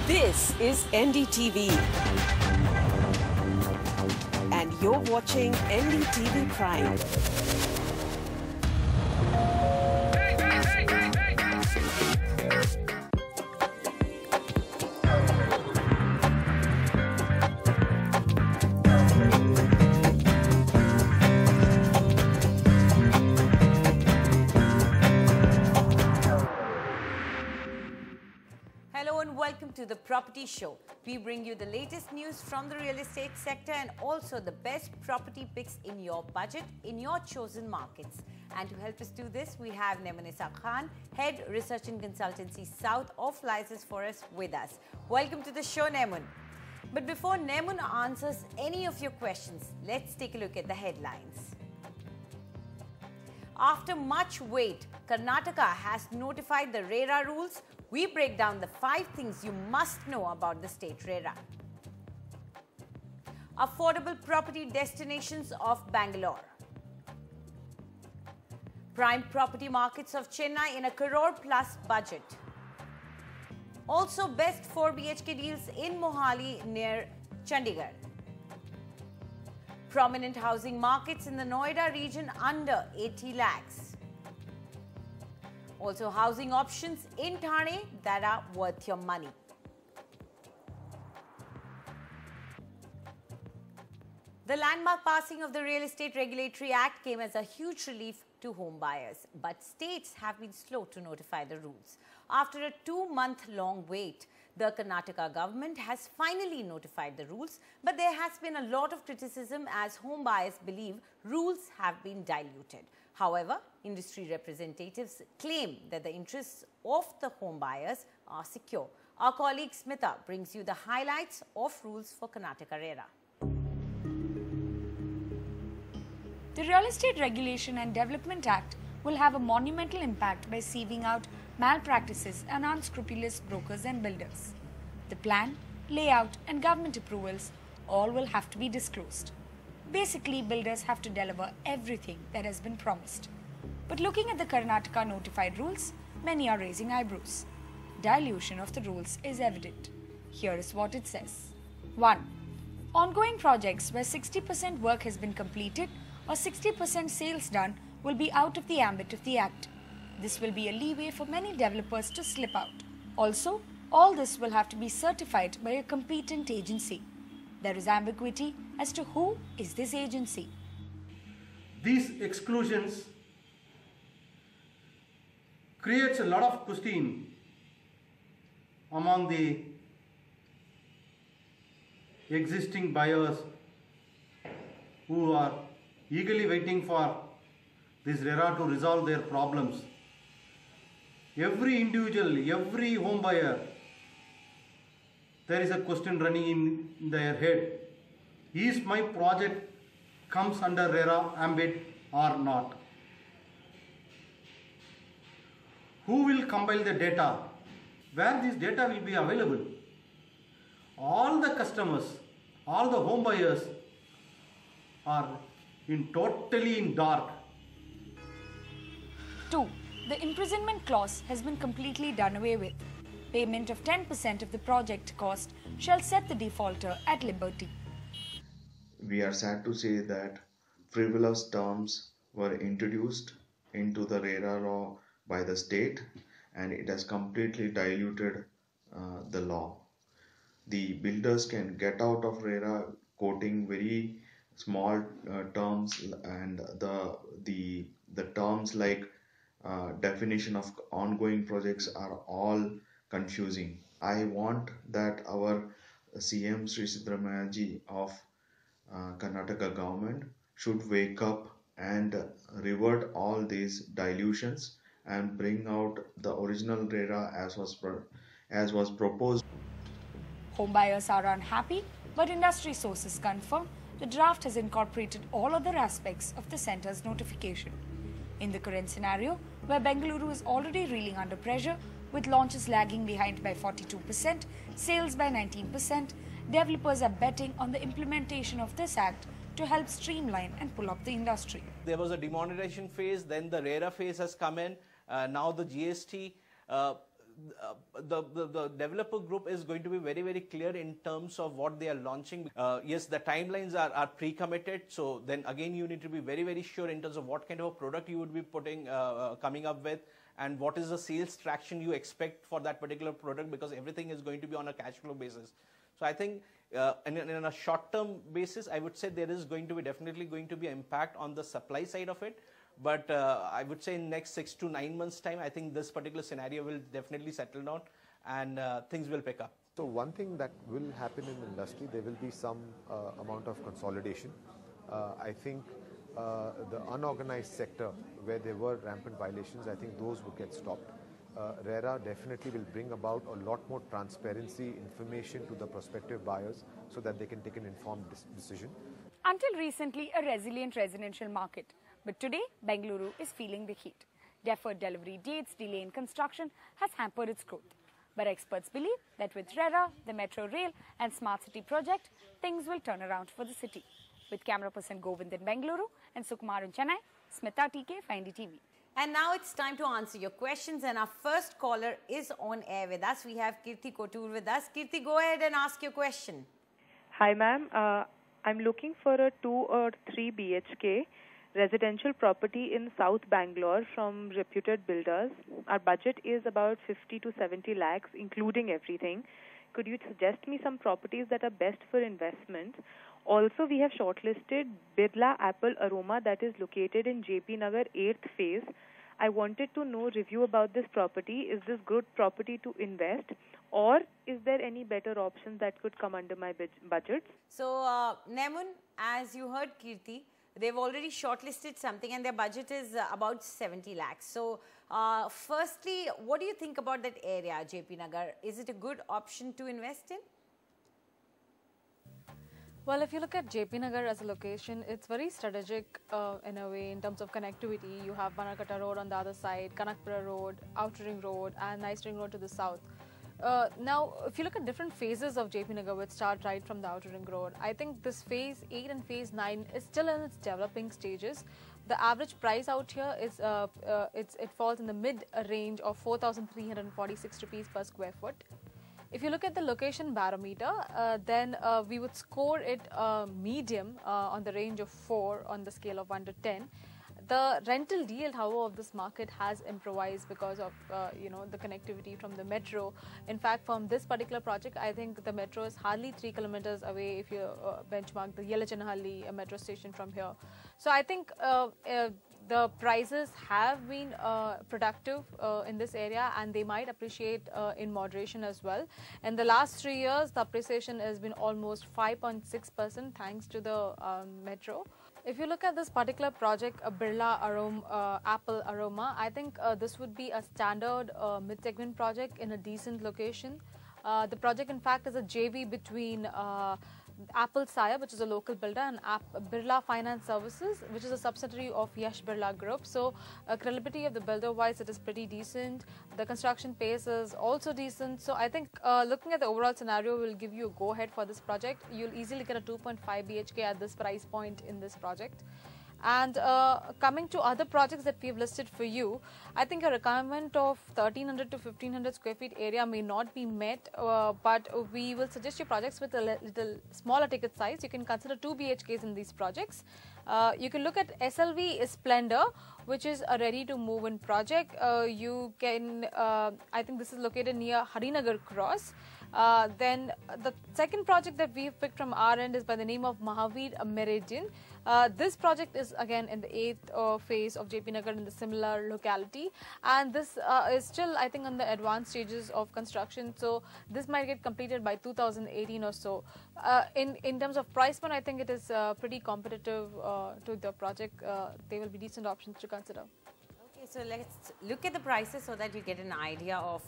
This is NDTV, and you're watching NDTV Prime. Hello and welcome to the Property Show. We bring you the latest news from the real estate sector and also the best property picks in your budget in your chosen markets. And to help us do this, we have Nemunisa Khan, Head Research and Consultancy South of Lysis Forest with us. Welcome to the show, Nemun. But before Nemun answers any of your questions, let's take a look at the headlines. After much wait, Karnataka has notified the RERA rules. We break down the 5 things you must know about the state RERA. Affordable property destinations of Bengaluru. Prime property markets of Chennai in a crore plus budget. Also best 4 BHK deals in Mohali near Chandigarh. Prominent housing markets in the Noida region under 80 lakhs. Also housing options in Thane that are worth your money. The landmark passing of the Real Estate Regulatory Act came as a huge relief to home buyers, but states have been slow to notify the rules. After a 2-month-long wait, the Karnataka government has finally notified the rules, but there has been a lot of criticism as home buyers believe rules have been diluted. However, industry representatives claim that the interests of the home buyers are secure. Our colleague Smita brings you the highlights of rules for Karnataka RERA. The Real Estate Regulation and Development Act will have a monumental impact by sieving out malpractices and unscrupulous brokers and builders. The plan, layout and government approvals all will have to be disclosed. Basically, builders have to deliver everything that has been promised. But looking at the Karnataka notified rules, many are raising eyebrows. Dilution of the rules is evident. Here is what it says. 1. Ongoing projects where 60% work has been completed or 60% sales done will be out of the ambit of the Act. This will be a leeway for many developers to slip out. Also, all this will have to be certified by a competent agency. There is ambiguity as to who is this agency. These exclusions creates a lot of question among the existing buyers who are eagerly waiting for this RERA to resolve their problems. Every individual, every home buyer, there is a question running in their head. Is my project comes under RERA ambit or not? Who will compile the data? Where this data will be available? All the customers, all the home buyers are totally in dark. 2. The imprisonment clause has been completely done away with. Payment of 10% of the project cost shall set the defaulter at liberty. We are sad to say that frivolous terms were introduced into the RERA law by the state, and it has completely diluted the law. The builders can get out of RERA quoting very small terms, and the terms like definition of ongoing projects are all confusing. I want that our CM Sri Siddaramaiah of Karnataka government should wake up and revert all these dilutions and bring out the original RERA as was proposed. Home buyers are unhappy, but industry sources confirm the draft has incorporated all other aspects of the centre's notification. In the current scenario, where Bengaluru is already reeling under pressure, with launches lagging behind by 42%, sales by 19%, developers are betting on the implementation of this act to help streamline and pull up the industry. There was a demonetization phase, then the RERA phase has come in, now the GST. the developer group is going to be very, very clear in terms of what they are launching. Yes, the timelines are pre-committed. So then again, you need to be very, very sure in terms of what kind of a product you would be coming up with, and what is the sales traction you expect for that particular product, because everything is going to be on a cash flow basis. So I think in a short-term basis, I would say there is definitely going to be an impact on the supply side of it. But I would say in next 6 to 9 months time, I think this particular scenario will definitely settle down and things will pick up. So one thing that will happen in the industry, there will be some amount of consolidation. I think the unorganized sector where there were rampant violations, I think those would get stopped. RERA definitely will bring about a lot more transparency, information to the prospective buyers so that they can take an informed decision. Until recently, a resilient residential market. But today, Bengaluru is feeling the heat. Deferred delivery dates, delay in construction has hampered its growth. But experts believe that with RERA, the Metro Rail and Smart City project, things will turn around for the city. With camera person Govind in Bengaluru and Sukumar in Chennai, Smita TK for NDTV. And now it's time to answer your questions, and our first caller is on air with us. We have Kirti Kotur with us. Kirti, go ahead and ask your question. Hi ma'am, I'm looking for a 2 or 3 BHK residential property in South Bangalore from reputed builders. Our budget is about 50 to 70 lakhs, including everything. Could you suggest me some properties that are best for investment? Also, we have shortlisted Birla Apple Aroma that is located in JP Nagar 8th phase. I wanted to know review about this property. Is this good property to invest, or is there any better options that could come under my budget? So, Nemun, as you heard Kirti, they've already shortlisted something and their budget is about 70 lakhs. So, firstly, what do you think about that area, JP Nagar? Is it a good option to invest in? Well, if you look at JP Nagar as a location, it's very strategic in a way in terms of connectivity. You have Banakatta Road on the other side, Kanakpura Road, Outer Ring Road and Nice Ring Road to the south. Now, if you look at different phases of JP Nagar, which start right from the Outer Ring Road, I think this phase 8 and phase 9 is still in its developing stages. The average price out here is it falls in the mid range of 4,346 rupees per square foot. If you look at the location barometer, then we would score it medium on the range of 4 on the scale of 1 to 10. The rental yield, however, of this market has improvised because of the connectivity from the metro. In fact, from this particular project, I think the metro is hardly 3 kilometers away if you benchmark the Yelachanhalli metro station from here. So I think the prices have been productive in this area, and they might appreciate in moderation as well. In the last 3 years, the appreciation has been almost 5.6% thanks to the metro. If you look at this particular project, Birla Apple Aroma, I think this would be a standard mid-segment project in a decent location. The project, in fact, is a JV between Apple Sire, which is a local builder, and Birla Finance Services, which is a subsidiary of Yash Birla Group. So, credibility of the builder-wise, it is pretty decent. The construction pace is also decent. So, I think looking at the overall scenario will give you a go-ahead for this project. You'll easily get a 2.5 BHK at this price point in this project. And coming to other projects that we've listed for you, I think a requirement of 1300 to 1500 square feet area may not be met, but we will suggest you projects with a little smaller ticket size. You can consider 2 BHKs in these projects. You can look at SLV Splendor, which is a ready to move in project. You can, I think this is located near Harinagar Cross. Then the second project that we've picked from our end is by the name of Mahavir Meridian. This project is again in the 8th phase of JP Nagar in the similar locality, and this is still, I think, on the advanced stages of construction. So this might get completed by 2018 or so. In terms of price point, I think it is pretty competitive to the project. There will be decent options to consider. Okay, so let's look at the prices so that you get an idea of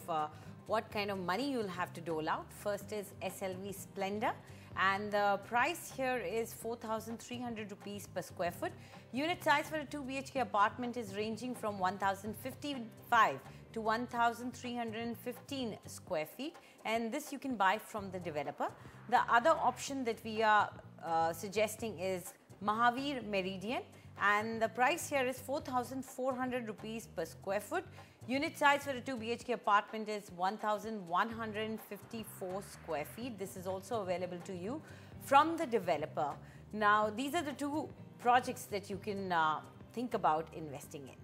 what kind of money you'll have to dole out. First is SLV Splendor, and the price here is 4,300 rupees per square foot. Unit size for a 2 BHK apartment is ranging from 1,055 to 1,315 square feet, and this you can buy from the developer. The other option that we are suggesting is Mahavir Meridian, and the price here is 4,400 rupees per square foot. Unit size for a 2 BHK apartment is 1,154 square feet. This is also available to you from the developer. Now, these are the two projects that you can think about investing in.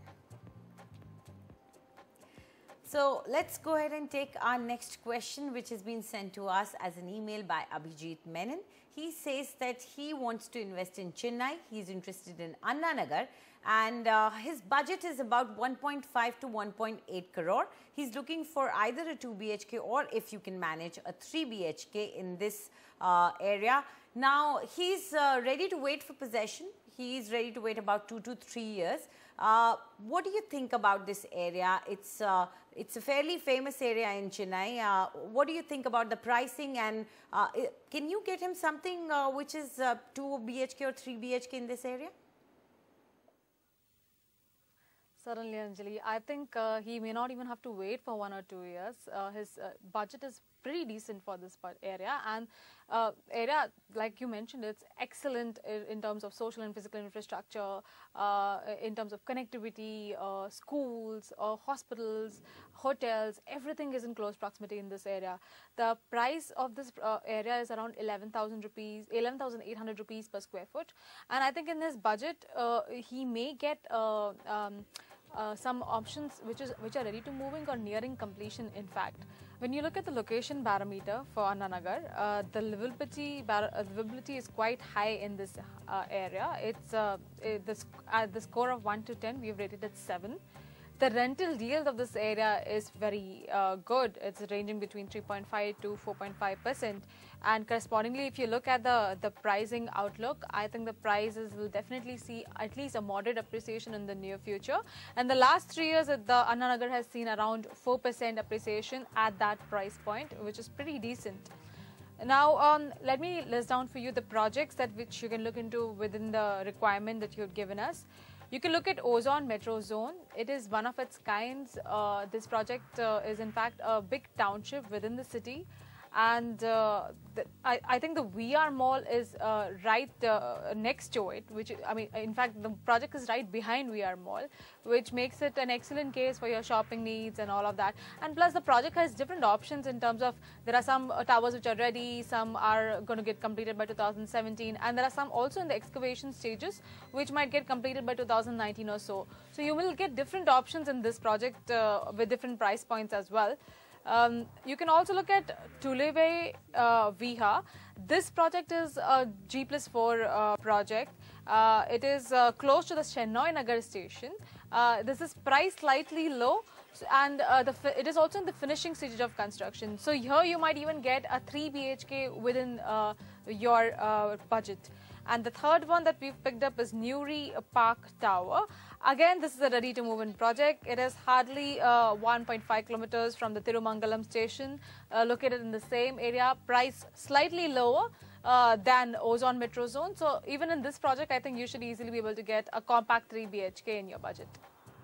So let's go ahead and take our next question, which has been sent to us as an email by Abhijit Menon. He says that he wants to invest in Chennai. He's interested in Anna Nagar, and his budget is about 1.5 to 1.8 crore. He's looking for either a 2 BHK or, if you can manage, a 3 BHK in this area. Now, he's ready to wait for possession. He's ready to wait about 2 to 3 years. What do you think about this area? It's a fairly famous area in Chennai. What do you think about the pricing, and can you get him something which is 2 BHK or 3 BHK in this area? Certainly, Anjali. I think he may not even have to wait for 1 or 2 years. His budget is pretty decent for this area, and area, like you mentioned, it's excellent in terms of social and physical infrastructure, in terms of connectivity, schools, hospitals, hotels. Everything is in close proximity in this area. The price of this area is around 11,800 rupees per square foot, and I think in his budget he may get some options which are ready to moving or nearing completion. In fact, when you look at the location parameter for Anna Nagar, the livability is quite high in this area. It's the score of 1 to 10, we've rated it 7. The rental yield of this area is very good. It's ranging between 3.5 to 4.5%. And correspondingly, if you look at the pricing outlook, I think the prices will definitely see at least a moderate appreciation in the near future. And the last 3 years, the Anna Nagar has seen around 4% appreciation at that price point, which is pretty decent. Now, let me list down for you the projects which you can look into within the requirement that you've given us. You can look at Ozone Metro Zone. It is one of its kinds. This project is in fact a big township within the city, and I think the VR Mall is right next to it, which, I mean, in fact, the project is right behind VR Mall, which makes it an excellent case for your shopping needs and all of that. And plus, the project has different options in terms of there are some towers which are ready, some are going to get completed by 2017, and there are some also in the excavation stages which might get completed by 2019 or so. So you will get different options in this project with different price points as well. You can also look at Tuleve Viha. This project is a G+4 project. It is close to the Chennai Nagar station. This is priced slightly low, and it is also in the finishing stage of construction. So here you might even get a 3 BHK within your budget. And the third one that we've picked up is Newry Park Tower. Again, this is a ready-to-move-in project. It is hardly 1.5 kilometers from the Tirumangalam station, located in the same area, priced slightly lower than Ozone Metro Zone. So even in this project, I think you should easily be able to get a compact 3 BHK in your budget.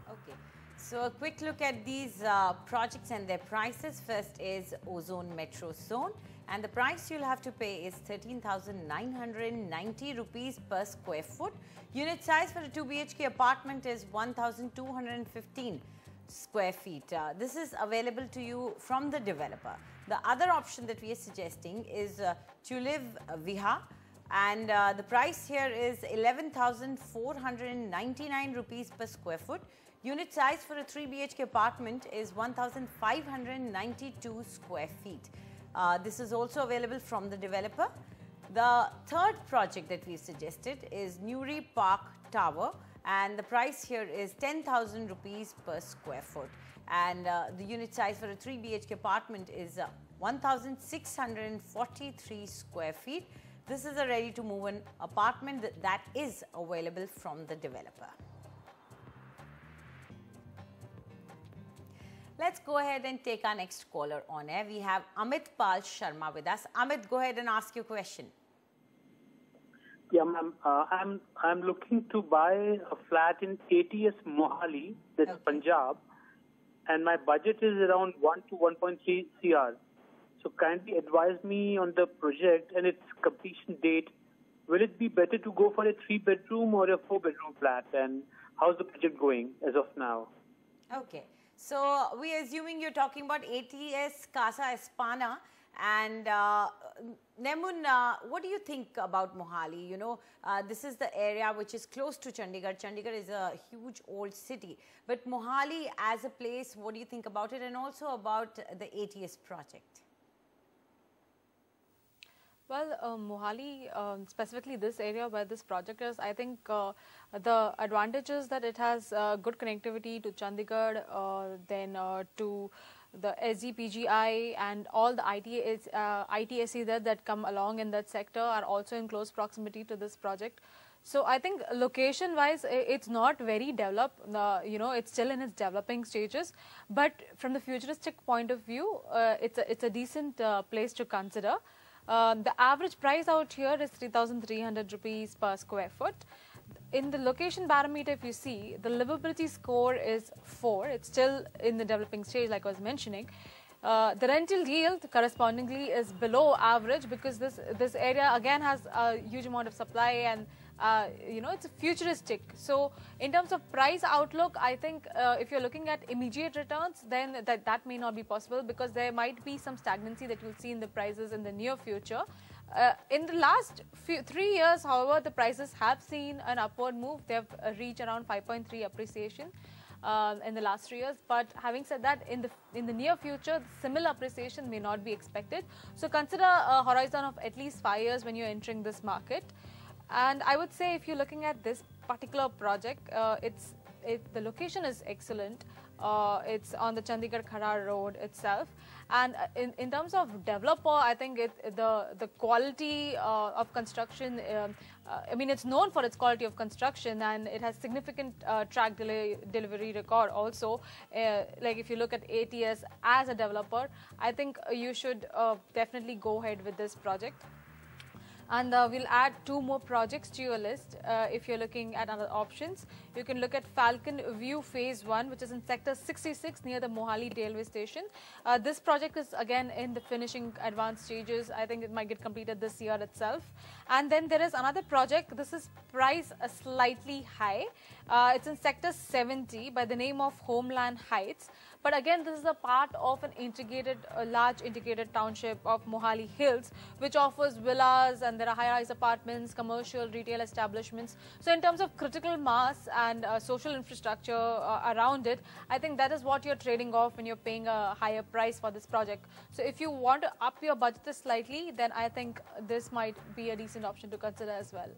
Okay. So a quick look at these projects and their prices. First is Ozone Metro Zone, and the price you'll have to pay is 13,990 rupees per square foot. Unit size for a 2 BHK apartment is 1,215 square feet. This is available to you from the developer. The other option that we are suggesting is Tuleve Viha, and the price here is 11,499 rupees per square foot. Unit size for a 3 BHK apartment is 1,592 square feet. This is also available from the developer. The third project that we've suggested is Newry Park Tower, and the price here is 10,000 rupees per square foot. And the unit size for a 3 BHK apartment is 1,643 square feet. This is a ready-to-move-in apartment that is available from the developer. Let's go ahead and take our next caller on air. We have Amit Pal Sharma with us. Amit, go ahead and ask your question. Yeah, ma'am. I'm looking to buy a flat in ATS Mohali, that's Punjab, and my budget is around 1 to 1.3 CR. So kindly advise me on the project and its completion date. Will it be better to go for a 3-bedroom or a 4-bedroom flat? And how's the project going as of now? Okay. So we're assuming you're talking about ATS Casa Espana. And Nemun, what do you think about Mohali? You know, this is the area which is close to Chandigarh. Chandigarh is a huge old city. But Mohali as a place, what do you think about it? And also about the ATS project? Well, Mohali, specifically this area where this project is, I think the advantages that it has good connectivity to Chandigarh, then to the SGPGI and all the ITSC that come along in that sector are also in close proximity to this project. So I think location-wise, it's not very developed. You know, it's still in its developing stages. But from the futuristic point of view, it's a decent place to consider. The average price out here is 3,300 rupees per square foot. In the location parameter, if you see, the livability score is 4. It's still in the developing stage, like I was mentioning. The rental yield correspondingly is below average because this area again has a huge amount of supply and you know, it's futuristic. So in terms of price outlook, I think if you're looking at immediate returns, then that may not be possible because there might be some stagnancy that you'll see in the prices in the near future. In the last 3 years, however, the prices have seen an upward move. They've reached around 5.3 appreciation in the last 3 years. But having said that, in the near future, similar appreciation may not be expected. So consider a horizon of at least 5 years when you're entering this market. And I would say if you're looking at this particular project, the location is excellent. It's on the Chandigarh-Kharar road itself. And in terms of developer, I think the quality of construction, I mean, it's known for its quality of construction and it has significant track delivery record also. Like if you look at ATS as a developer, I think you should definitely go ahead with this project. And we'll add 2 more projects to your list. If you're looking at other options, you can look at Falcon View Phase 1, which is in Sector 66 near the Mohali railway station. This project is again in the finishing advanced stages. I think it might get completed this year itself. And then there is another project. This is priced slightly high. It's in Sector 70 by the name of Homeland Heights. But again, this is a part of an large integrated township of Mohali Hills, which offers villas and there are high-rise apartments, commercial, retail establishments. So in terms of critical mass and social infrastructure around it, I think that is what you're trading off when you're paying a higher price for this project. So if you want to up your budget slightly, then I think this might be a decent option to consider as well.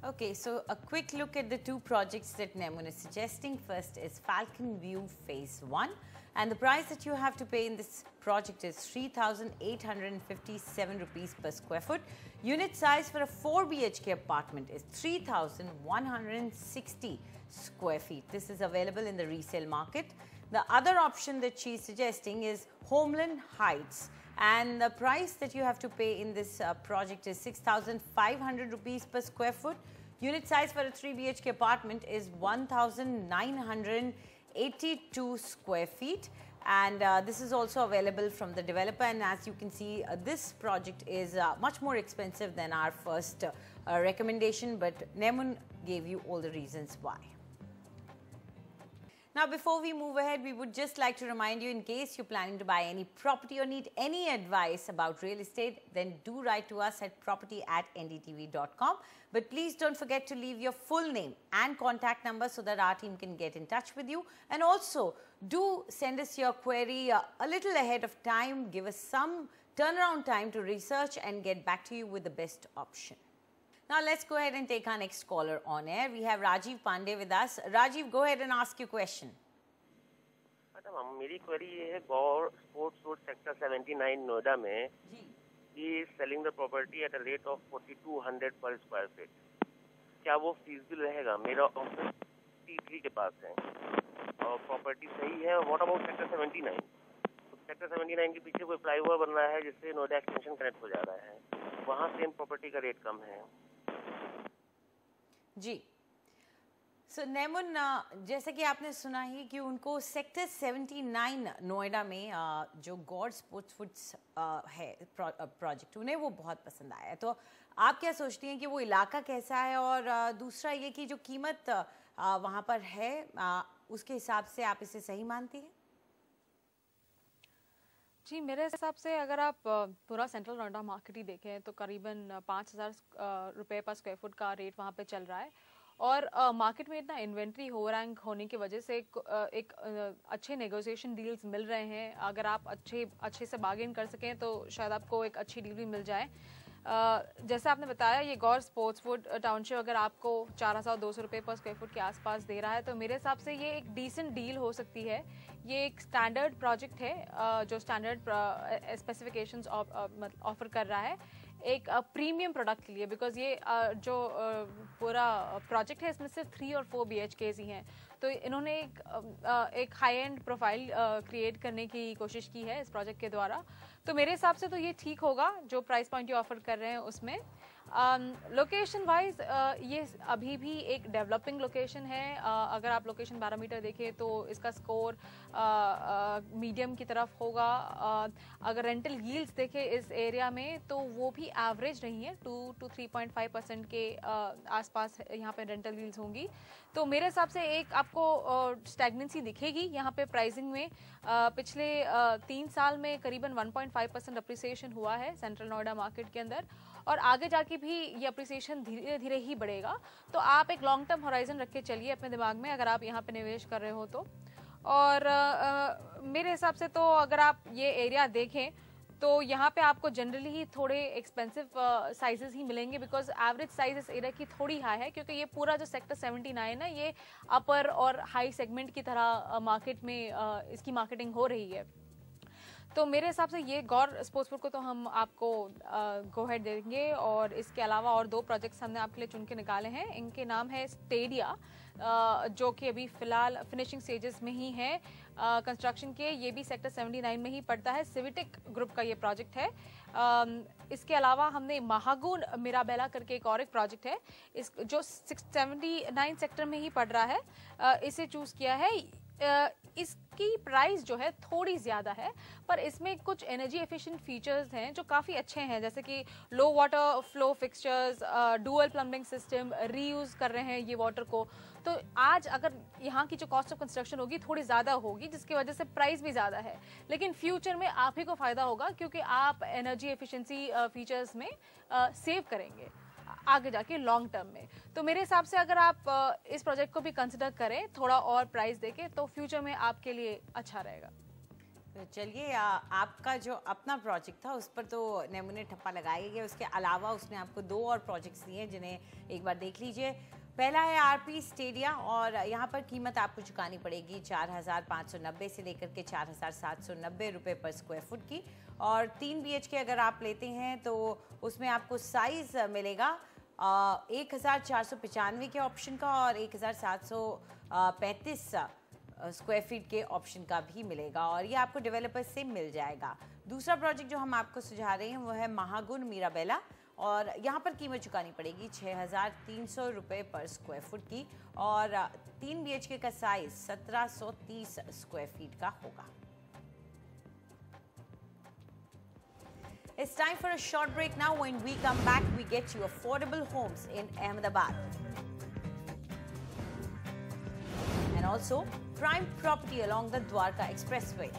Okay, so a quick look at the 2 projects that Nemun is suggesting. First is Falcon View Phase 1. And the price that you have to pay in this project is 3,857 rupees per square foot. Unit size for a 4 BHK apartment is 3,160 square feet. This is available in the resale market. The other option that she's suggesting is Homeland Heights. And the price that you have to pay in this project is 6,500 rupees per square foot. Unit size for a 3 BHK apartment is 1,982 square feet. And this is also available from the developer. And as you can see, this project is much more expensive than our first recommendation. But Nemun gave you all the reasons why. Now, before we move ahead, we would just like to remind you, in case you're planning to buy any property or need any advice about real estate, then do write to us at property@ndtv.com. But please don't forget to leave your full name and contact number so that our team can get in touch with you. And also, do send us your query a little ahead of time. Give us some turnaround time to research and get back to you with the best option. Now, let's go ahead and take our next caller on air. We have Rajiv Pandey with us. Rajiv, go ahead and ask your question. Madam, मेरी query ये है, Gaur sports road sector 79 Noida में ही selling the property at a rate of 4200 per square feet. क्या वो feasible रहेगा? मेरा office T3 के पास है और प्रॉपर्टी सही है. What about sector 79? सेक्टर 79 के पीछे कोई फ्लाईओवर बन रहा है जिससे नोएडा एक्सटेंशन कनेक्ट हो जा रहा है. वहाँ सेम प्रॉपर्टी का रेट कम है. जी. सो नेमुन, जैसे कि आपने सुना ही कि उनको सेक्टर 79 नोएडा में जो गॉड स्पोर्ट्स फूड्स है प्रोजेक्ट, उन्हें वो बहुत पसंद आया है. तो आप क्या सोचती हैं कि वो इलाका कैसा है, और दूसरा ये कि जो कीमत वहाँ पर है उसके हिसाब से आप इसे सही मानती हैं? जी, मेरे हिसाब से अगर आप पूरा सेंट्रल नोएडा मार्केट ही देखें तो करीबन 5,000 रुपये पर स्क्वायर फुट का रेट वहाँ पे चल रहा है और मार्केट में इतना इन्वेंट्री हो रैंक होने की वजह से एक अच्छे नेगोशिएशन डील्स मिल रहे हैं। अगर आप अच्छे से बार्गेन कर सकें तो शायद आपको एक अच्छी डील भी मिल जाए। जैसे आपने बताया, ये गौर स्पोर्ट्स वुड टाउनशिप अगर आपको 4,200 रुपये पर स्क्वायर फुट के आसपास दे रहा है तो मेरे हिसाब से ये एक डिसेंट डील हो सकती है। ये एक स्टैंडर्ड प्रोजेक्ट है जो स्टैंडर्ड स्पेसिफिकेशंस ऑफर कर रहा है एक प्रीमियम प्रोडक्ट के लिए, बिकॉज ये जो पूरा प्रोजेक्ट है इसमें सिर्फ 3 और 4 BHKs ही हैं। तो इन्होंने एक हाई एंड प्रोफाइल क्रिएट करने की कोशिश की है इस प्रोजेक्ट के द्वारा। तो मेरे हिसाब से तो ये ठीक होगा जो प्राइस पॉइंट ये ऑफर कर रहे हैं उसमें। लोकेशन वाइज ये अभी भी एक डेवलपिंग लोकेशन है। अगर आप लोकेशन 12 मीटर देखें तो इसका स्कोर मीडियम की तरफ होगा। अगर रेंटल यील्ड्स देखें इस एरिया में तो वो भी एवरेज नहीं है, 2 to 3.5% के आसपास यहाँ पे रेंटल यील्ड्स होंगी। तो मेरे हिसाब से एक आपको स्टैग्नेंसी दिखेगी यहाँ पे प्राइसिंग में। पिछले 3 साल में करीबन 1.5% अप्रिसिएशन हुआ है सेंट्रल नोएडा मार्केट के अंदर और आगे जाके भी ये अप्रिसिएशन धीरे धीरे ही बढ़ेगा। तो आप एक लॉन्ग टर्म होराइजन रख के चलिए अपने दिमाग में अगर आप यहाँ पे निवेश कर रहे हो तो। और मेरे हिसाब से तो अगर आप ये एरिया देखें तो यहाँ पे आपको जनरली ही थोड़े एक्सपेंसिव साइजेस ही मिलेंगे, बिकॉज एवरेज साइज इस एरिया की थोड़ी हाई है क्योंकि ये पूरा जो सेक्टर 79 है ये अपर और हाई सेगमेंट की तरह मार्केट में इसकी मार्केटिंग हो रही है। तो मेरे हिसाब से ये गौर स्पोर्ट्स फुड को तो हम आपको गो हेड देंगे। और इसके अलावा और 2 प्रोजेक्ट्स हमने आपके लिए चुन के निकाले हैं। इनके नाम है स्टेडिया, जो कि अभी फिलहाल फिनिशिंग स्टेजेस में ही है कंस्ट्रक्शन के। ये भी सेक्टर 79 में ही पड़ता है, सिविटिक ग्रुप का ये प्रोजेक्ट है। इसके अलावा हमने महागुन मिराबेला करके एक और एक प्रोजेक्ट है इस जो 79 सेक्टर में ही पड़ रहा है, इसे चूज किया है। इसकी प्राइस जो है थोड़ी ज़्यादा है पर इसमें कुछ एनर्जी एफिशिएंट फीचर्स हैं जो काफ़ी अच्छे हैं, जैसे कि low water flow fixtures, dual plumbing system, reuse कर रहे हैं ये वाटर को। तो आज अगर यहाँ की जो कॉस्ट ऑफ कंस्ट्रक्शन होगी थोड़ी ज़्यादा होगी जिसकी वजह से प्राइस भी ज़्यादा है, लेकिन फ्यूचर में आप ही को फ़ायदा होगा क्योंकि आप एनर्जी एफिशिएंसी फीचर्स में सेव करेंगे आगे जाके लॉन्ग टर्म में। तो मेरे हिसाब से अगर आप इस प्रोजेक्ट को भी कंसिडर करें थोड़ा और प्राइस देके तो फ्यूचर में आपके लिए अच्छा रहेगा। तो चलिए, आपका जो अपना प्रोजेक्ट था उस पर तो नमूने ठप्पा लगाया गया, उसके अलावा उसने आपको 2 और प्रोजेक्ट्स दिए जिन्हें एक बार देख लीजिए। पहला है आरपी स्टेडिया और यहाँ पर कीमत आपको चुकानी पड़ेगी 4,590 से लेकर के 4,790 रुपये पर स्क्वायर फुट की। और 3 BHK अगर आप लेते हैं तो उसमें आपको साइज मिलेगा 1,495 के ऑप्शन का और 1,735 स्क्वायर फीट के ऑप्शन का भी मिलेगा और ये आपको डेवलपर से मिल जाएगा। दूसरा प्रोजेक्ट जो हम आपको सुझा रहे हैं वो है महागुन मीराबेला और यहाँ पर कीमत चुकानी पड़ेगी 6,300 रुपये पर स्क्वायर फुट की और 3 BHK का साइज 1,730 स्क्वायर फीट का होगा। It's time for a short break now. When we come back, we get you affordable homes in Ahmedabad. And also, prime property along the Dwarka Expressway.